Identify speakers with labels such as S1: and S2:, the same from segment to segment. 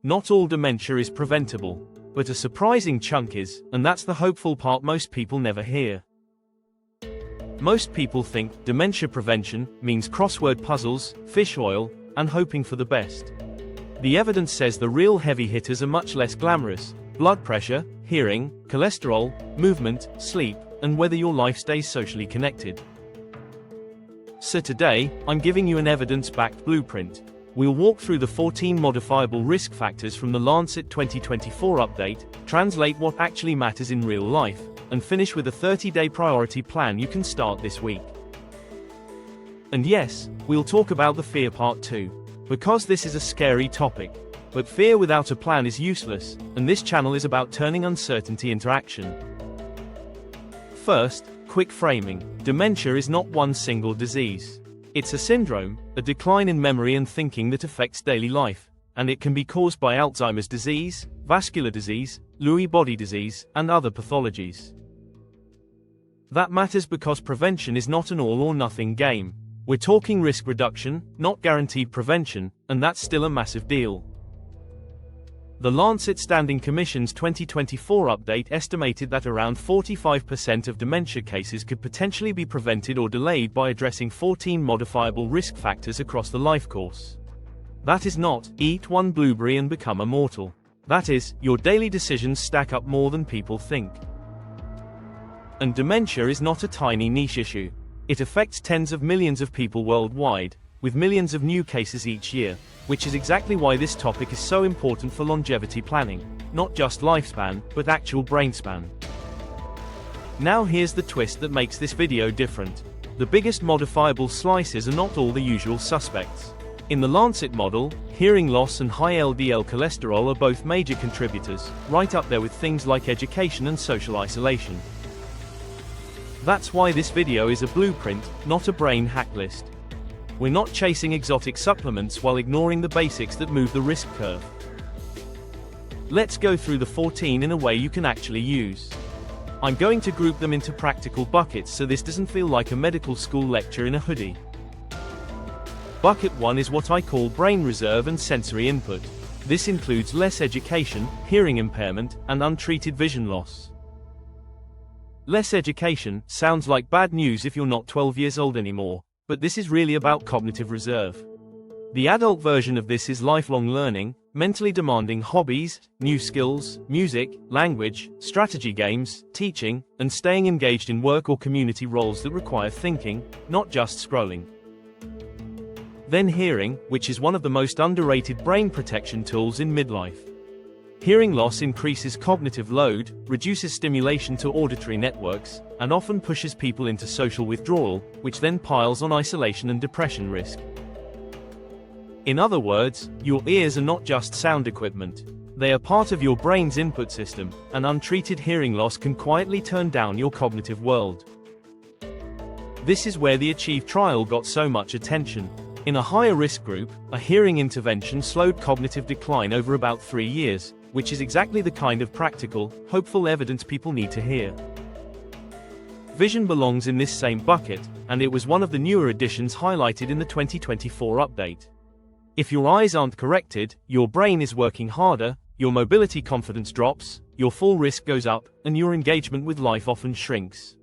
S1: Not all dementia is preventable, but a surprising chunk is, and that's the hopeful part most people never hear. Most people think dementia prevention means crossword puzzles, fish oil, and hoping for the best. The evidence says the real heavy hitters are much less glamorous: blood pressure, hearing, cholesterol, movement, sleep, and whether your life stays socially connected. So today, I'm giving you an evidence-backed blueprint. We'll walk through the 14 modifiable risk factors from the Lancet 2024 update, translate what actually matters in real life, and finish with a 30-day priority plan you can start this week. And yes, we'll talk about the fear part too, because this is a scary topic. But fear without a plan is useless, and this channel is about turning uncertainty into action. First, quick framing. Dementia is not one single disease. It's a syndrome, a decline in memory and thinking that affects daily life, and it can be caused by Alzheimer's disease, vascular disease, Lewy body disease, and other pathologies. That matters because prevention is not an all-or-nothing game. We're talking risk reduction, not guaranteed prevention, and that's still a massive deal. The Lancet Standing Commission's 2024 update estimated that around 45% of dementia cases could potentially be prevented or delayed by addressing 14 modifiable risk factors across the life course. That is not, eat one blueberry and become immortal. That is, your daily decisions stack up more than people think. And dementia is not a tiny niche issue. It affects tens of millions of people worldwide, with millions of new cases each year, which is exactly why this topic is so important for longevity planning, not just lifespan, but actual brain span. Now here's the twist that makes this video different. The biggest modifiable slices are not all the usual suspects. In the Lancet model, hearing loss and high LDL cholesterol are both major contributors, right up there with things like education and social isolation. That's why this video is a blueprint, not a brain hack list. We're not chasing exotic supplements while ignoring the basics that move the risk curve. Let's go through the 14 in a way you can actually use. I'm going to group them into practical buckets so this doesn't feel like a medical school lecture in a hoodie. Bucket 1 is what I call brain reserve and sensory input. This includes less education, hearing impairment, and untreated vision loss. Less education sounds like bad news if you're not 12 years old anymore. But this is really about cognitive reserve. The adult version of this is lifelong learning, mentally demanding hobbies, new skills, music, language, strategy games, teaching, and staying engaged in work or community roles that require thinking, not just scrolling. Then hearing, which is one of the most underrated brain protection tools in midlife. Hearing loss increases cognitive load, reduces stimulation to auditory networks, and often pushes people into social withdrawal, which then piles on isolation and depression risk. In other words, your ears are not just sound equipment. They are part of your brain's input system, and untreated hearing loss can quietly turn down your cognitive world. This is where the Achieve trial got so much attention. In a higher risk group, a hearing intervention slowed cognitive decline over about 3 years, which is exactly the kind of practical, hopeful evidence people need to hear. Vision belongs in this same bucket, and it was one of the newer additions highlighted in the 2024 update. If your eyes aren't corrected, your brain is working harder, your mobility confidence drops, your fall risk goes up, and your engagement with life often shrinks.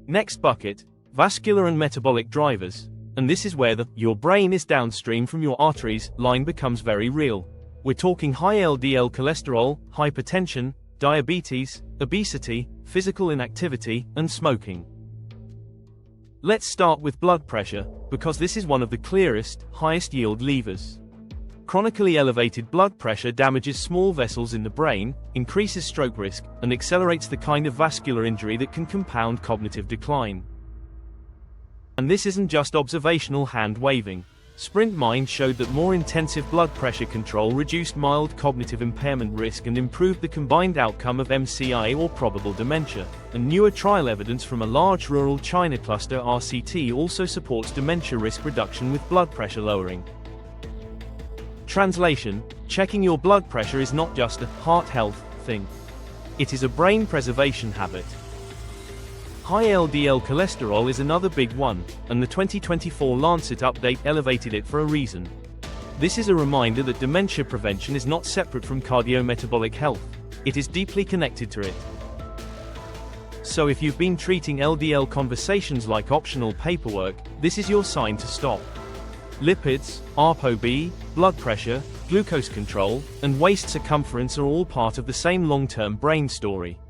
S1: Next bucket, vascular and metabolic drivers. And this is where the "your brain is downstream from your arteries" line becomes very real. We're talking high LDL cholesterol, hypertension, diabetes, obesity, physical inactivity, and smoking. Let's start with blood pressure, because this is one of the clearest, highest yield levers. Chronically elevated blood pressure damages small vessels in the brain, increases stroke risk, and accelerates the kind of vascular injury that can compound cognitive decline. And this isn't just observational hand-waving. Sprint Mind showed that more intensive blood pressure control reduced mild cognitive impairment risk and improved the combined outcome of MCI or probable dementia. And newer trial evidence from a large rural China cluster RCT also supports dementia risk reduction with blood pressure lowering. Translation: checking your blood pressure is not just a heart health thing. It is a brain preservation habit. High LDL cholesterol is another big one, and the 2024 Lancet update elevated it for a reason. This is a reminder that dementia prevention is not separate from cardiometabolic health. It is deeply connected to it. So if you've been treating LDL conversations like optional paperwork, this is your sign to stop. Lipids, ApoB, blood pressure, glucose control, and waist circumference are all part of the same long-term brain story.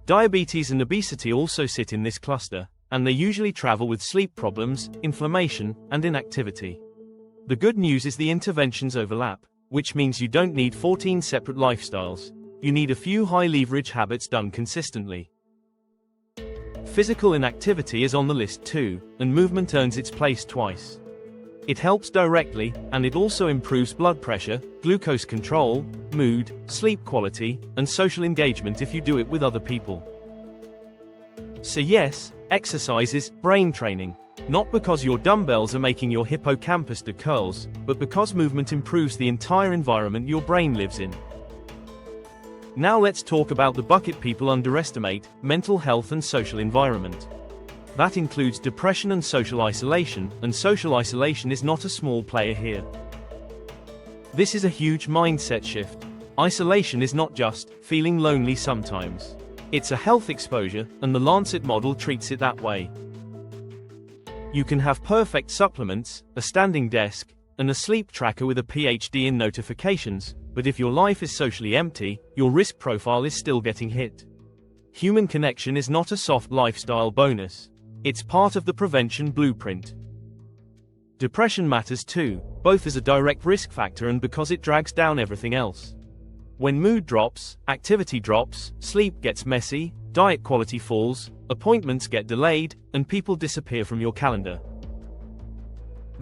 S1: Diabetes and obesity also sit in this cluster, and they usually travel with sleep problems, inflammation, and inactivity. The good news is the interventions overlap, which means you don't need 14 separate lifestyles. You need a few high-leverage habits done consistently. Physical inactivity is on the list too, and movement earns its place twice. It helps directly, and it also improves blood pressure, glucose control, mood, sleep quality, and social engagement if you do it with other people. So yes, exercise is brain training. Not because your dumbbells are making your hippocampus do curls, but because movement improves the entire environment your brain lives in. Now let's talk about the bucket people underestimate: mental health and social environment. That includes depression and social isolation is not a small player here. This is a huge mindset shift. Isolation is not just feeling lonely sometimes. It's a health exposure, and the Lancet model treats it that way. You can have perfect supplements, a standing desk, and a sleep tracker with a PhD in notifications, but if your life is socially empty, your risk profile is still getting hit. Human connection is not a soft lifestyle bonus. It's part of the prevention blueprint. Depression matters too, both as a direct risk factor and because it drags down everything else. When mood drops, activity drops, sleep gets messy, diet quality falls, appointments get delayed, and people disappear from your calendar.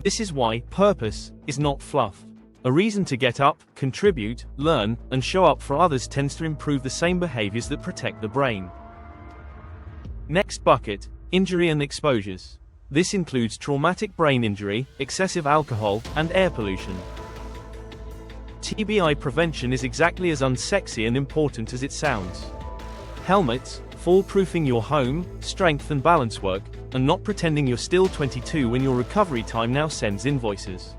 S1: This is why purpose is not fluff. A reason to get up, contribute, learn, and show up for others tends to improve the same behaviors that protect the brain. Next bucket: injury and exposures. This includes traumatic brain injury, excessive alcohol, and air pollution. TBI prevention is exactly as unsexy and important as it sounds. Helmets, fall-proofing your home, strength and balance work, and not pretending you're still 22 when your recovery time now sends invoices.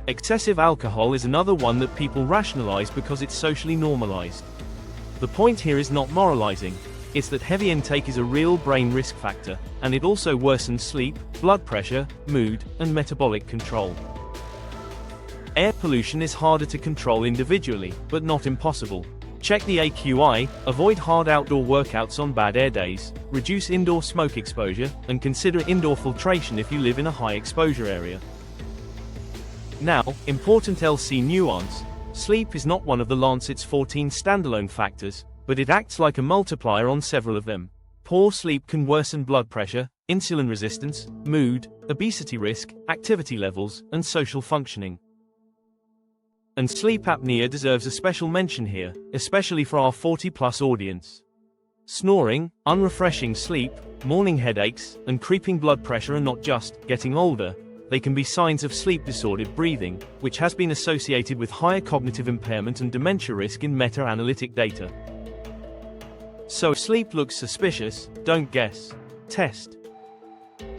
S1: Excessive alcohol is another one that people rationalize because it's socially normalized. The point here is not moralizing. It's that heavy intake is a real brain risk factor, and it also worsens sleep, blood pressure, mood, and metabolic control. Air pollution is harder to control individually, but not impossible. Check the AQI, avoid hard outdoor workouts on bad air days, reduce indoor smoke exposure, and consider indoor filtration if you live in a high exposure area. Now, important LC nuance: sleep is not one of the Lancet's 14 standalone factors, but it acts like a multiplier on several of them. Poor sleep can worsen blood pressure, insulin resistance, mood, obesity risk, activity levels, and social functioning. And sleep apnea deserves a special mention here, especially for our 40-plus audience. Snoring, unrefreshing sleep, morning headaches, and creeping blood pressure are not just getting older. They can be signs of sleep-disordered breathing, which has been associated with higher cognitive impairment and dementia risk in meta-analytic data. So if sleep looks suspicious, don't guess. Test.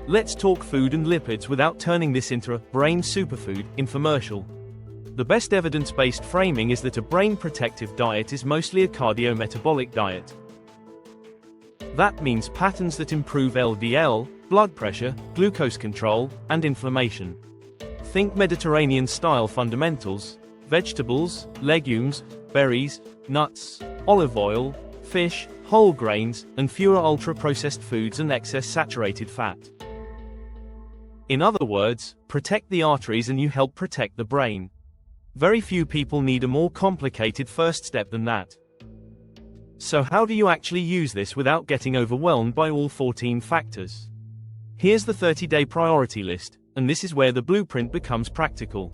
S1: Let's talk food and lipids without turning this into a brain superfood infomercial. The best evidence-based framing is that a brain-protective diet is mostly a cardiometabolic diet. That means patterns that improve LDL, blood pressure, glucose control, and inflammation. Think Mediterranean-style fundamentals: vegetables, legumes, berries, nuts, olive oil, fish, whole grains, and fewer ultra-processed foods and excess saturated fat. In other words, protect the arteries and you help protect the brain. Very few people need a more complicated first step than that. So how do you actually use this without getting overwhelmed by all 14 factors? Here's the 30-day priority list, and this is where the blueprint becomes practical.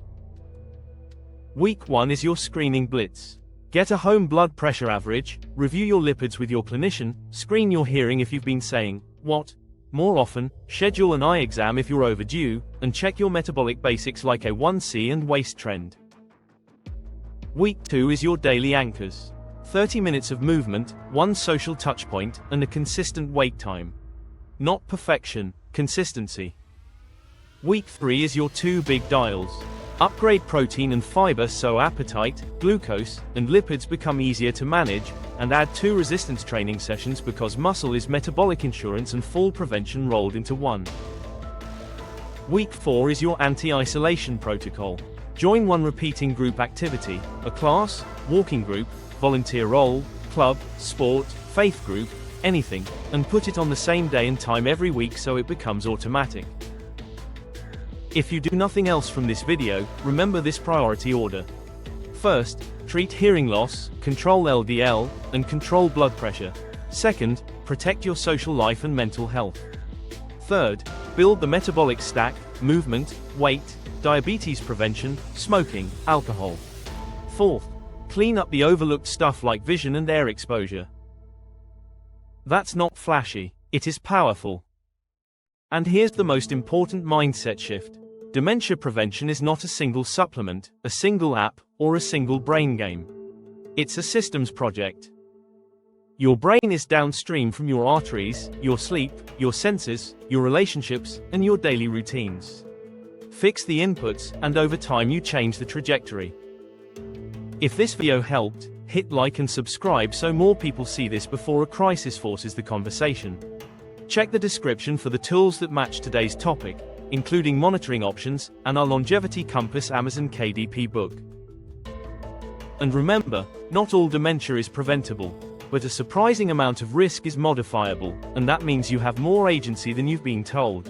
S1: Week 1 is your screening blitz. Get a home blood pressure average, review your lipids with your clinician, screen your hearing if you've been saying, "What?" more often, schedule an eye exam if you're overdue, and check your metabolic basics like A1C and waist trend. Week 2 is your daily anchors. 30 minutes of movement, 1 social touchpoint, and a consistent wake time. Not perfection, consistency. Week 3 is your 2 big dials. Upgrade protein and fiber so appetite, glucose, and lipids become easier to manage, and add 2 resistance training sessions because muscle is metabolic insurance and fall prevention rolled into one. Week 4 is your anti-isolation protocol. Join 1 repeating group activity, a class, walking group, volunteer role, club, sport, faith group, anything, and put it on the same day and time every week so it becomes automatic. If you do nothing else from this video, remember this priority order. First, treat hearing loss, control LDL, and control blood pressure. Second, protect your social life and mental health. Third, build the metabolic stack, movement, weight, diabetes prevention, smoking, alcohol. Fourth, clean up the overlooked stuff like vision and air exposure. That's not flashy, it is powerful. And here's the most important mindset shift. Dementia prevention is not a single supplement, a single app, or a single brain game. It's a systems project. Your brain is downstream from your arteries, your sleep, your senses, your relationships, and your daily routines. Fix the inputs, and over time you change the trajectory. If this video helped, hit like and subscribe so more people see this before a crisis forces the conversation. Check the description for the tools that match today's topic, including monitoring options, and our Longevity Compass Amazon KDP book. And remember, not all dementia is preventable, but a surprising amount of risk is modifiable, and that means you have more agency than you've been told.